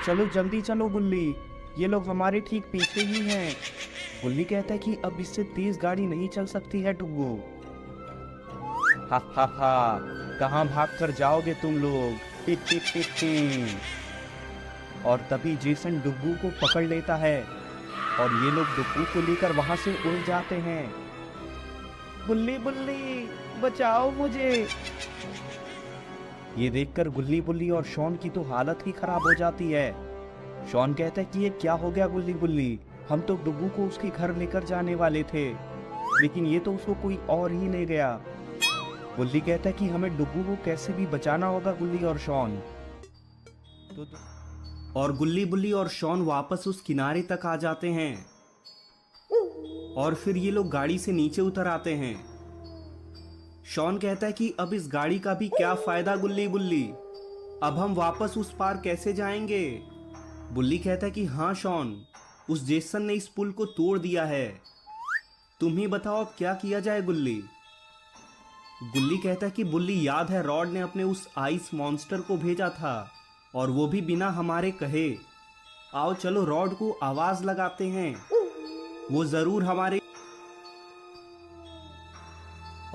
चलो जल्दी चलो गुल्ली, ये लोग हमारे ठीक पीछे ही हैं। गुल्ली कहता है कि अब इससे तेज गाड़ी नहीं चल सकती है डुग्गू। हा हा हा, कहाँ भाग कर जाओगे तुम लोग, टिप टिप टिप टिप। और तभी जेसन डुग्गू को पकड़ लेता है और ये लोग डुग्गू को लेकर वहां से उड़ जाते हैं। गुल्ली बुल्ली बचाओ मुझे। ये देखकर गुल्ली बुल्ली और शॉन की तो हालत ही खराब हो जाती है। शॉन कहता है कि ये क्या हो गया गुल्ली बुल्ली, हम तो डुग्गू को उसके घर लेकर जाने वाले थे, लेकिन ये तो उसको कोई और ही ले गया। गुल्ली कहता है कि हमें डुग्गू को कैसे भी बचाना होगा गुल्ली और शॉन। और गुल्ली बुल्ली और शॉन वापस उस किनारे तक आ जाते हैं और फिर ये लोग गाड़ी से नीचे उतर आते हैं। शॉन कहता है कि अब इस गाड़ी का भी क्या फायदा गुल्ली बुल्ली, अब हम वापस उस पार कैसे जाएंगे। बुल्ली कहता है कि हाँ शॉन, उस जेसन ने इस पुल को तोड़ दिया है, तुम ही बताओ अब क्या किया जाए गुल्ली। गुल्ली कहता है कि बुल्ली याद है रॉड ने अपने उस आइस मॉन्स्टर को भेजा था, और वो भी बिना हमारे कहे। आओ चलो रॉड को आवाज लगाते हैं, वो जरूर हमारे।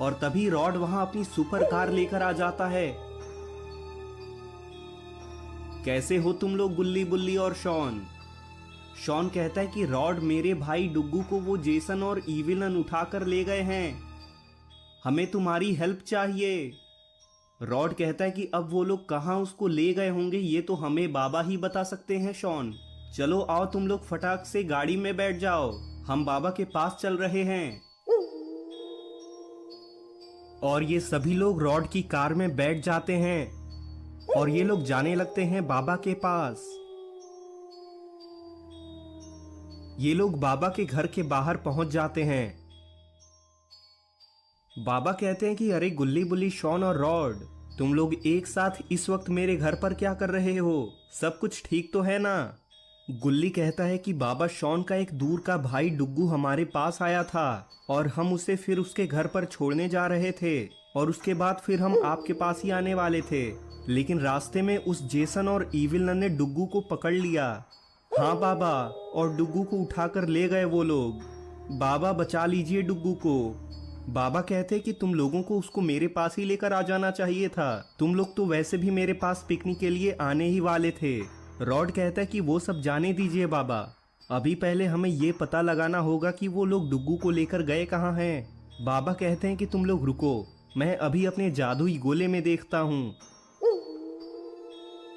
और तभी रॉड वहां अपनी सुपर कार लेकर आ जाता है। कैसे हो तुम लोग गुल्ली बुल्ली और शॉन। शॉन कहता है कि रॉड मेरे भाई डुग्गू को वो जेसन और इविलन उठाकर ले गए हैं, हमें तुम्हारी हेल्प चाहिए। रॉड कहता है कि अब वो लोग कहाँ उसको ले गए होंगे ये तो हमें बाबा ही बता सकते हैं शॉन। चलो आओ तुम लोग फटाक से गाड़ी में बैठ जाओ, हम बाबा के पास चल रहे हैं। और ये सभी लोग रॉड की कार में बैठ जाते हैं और ये लोग जाने लगते हैं बाबा के पास। ये लोग बाबा के घर के बाहर पहुंच जाते हैं। बाबा कहते हैं कि अरे गुल्ली बुल्ली शॉन और रॉड, तुम लोग एक साथ इस वक्त मेरे घर पर क्या कर रहे हो, सब कुछ ठीक तो है ना। गुल्ली कहता है कि बाबा शॉन का एक दूर का भाई डुग्गू हमारे पास आया था और हम उसे फिर उसके घर पर छोड़ने जा रहे थे, और उसके बाद फिर हम आपके पास ही आने वाले थे, लेकिन रास्ते में उस जेसन और इविलन ने डुग्गू को पकड़ लिया। हाँ बाबा, और डुग्गू को उठाकर ले गए वो लोग। बाबा बचा लीजिए डुग्गू को। बाबा कहते कि तुम लोगों को उसको मेरे पास ही लेकर आ जाना चाहिए था, तुम लोग तो वैसे भी मेरे पास पिकनिक के लिए आने ही वाले थे। रॉड कहता है कि वो सब जाने दीजिए बाबा, अभी पहले हमें ये पता लगाना होगा कि वो लोग डुग्गू को लेकर गए कहाँ हैं। बाबा कहते हैं कि तुम लोग रुको, मैं अभी अपने जादुई गोले में देखता हूँ।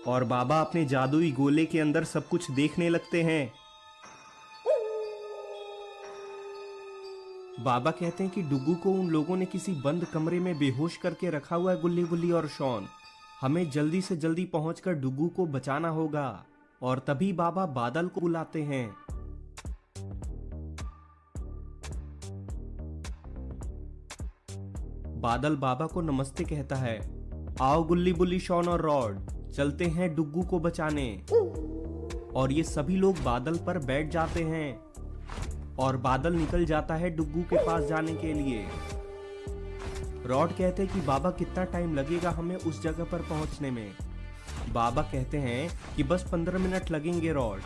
और बाबा अपने जादुई गोले के अंदर सब कुछ देखने लगते हैं। बाबा कहते हैं कि डुग्गू को उन लोगों ने किसी बंद कमरे में बेहोश करके रखा हुआ है गुल्ली बुल्ली और शॉन, हमें जल्दी से जल्दी पहुंचकर डुग्गू को बचाना होगा। और तभी बाबा बादल को बुलाते हैं। बादल बाबा को नमस्ते कहता है, आओ गुल्ली बुल्ली शॉन और रॉड, चलते हैं डुग्गू को बचाने। और ये सभी लोग बादल पर बैठ जाते हैं और बादल निकल जाता है डुग्गू के पास जाने के लिए। रॉड कहते हैं कि बाबा कितना टाइम लगेगा हमें उस जगह पर पहुंचने में। बाबा कहते हैं कि बस 15 मिनट लगेंगे रॉड।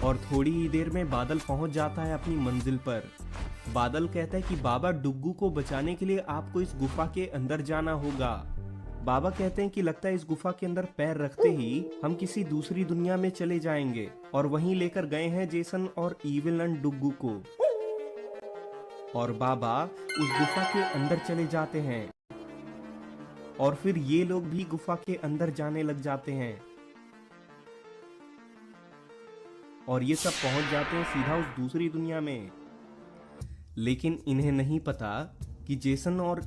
और थोड़ी ही देर में बादल पहुंच जाता है अपनी मंजिल पर। बादल कहता है कि बाबा डुग्गू को बचाने के लिए आपको इस गुफा के अंदर जाना होगा। बाबा कहते हैं कि लगता है इस गुफा के अंदर पैर रखते ही हम किसी दूसरी दुनिया में चले जाएंगे, और वहीं लेकर गए हैं जेसन और इविलन डुग्गू को। और बाबा उस गुफा के अंदर चले जाते हैं और फिर ये लोग भी गुफा के अंदर जाने लग जाते हैं और ये सब पहुंच जाते हैं सीधा उस दूसरी दुनिया में। लेकिन इन्हें नहीं पता कि जेसन और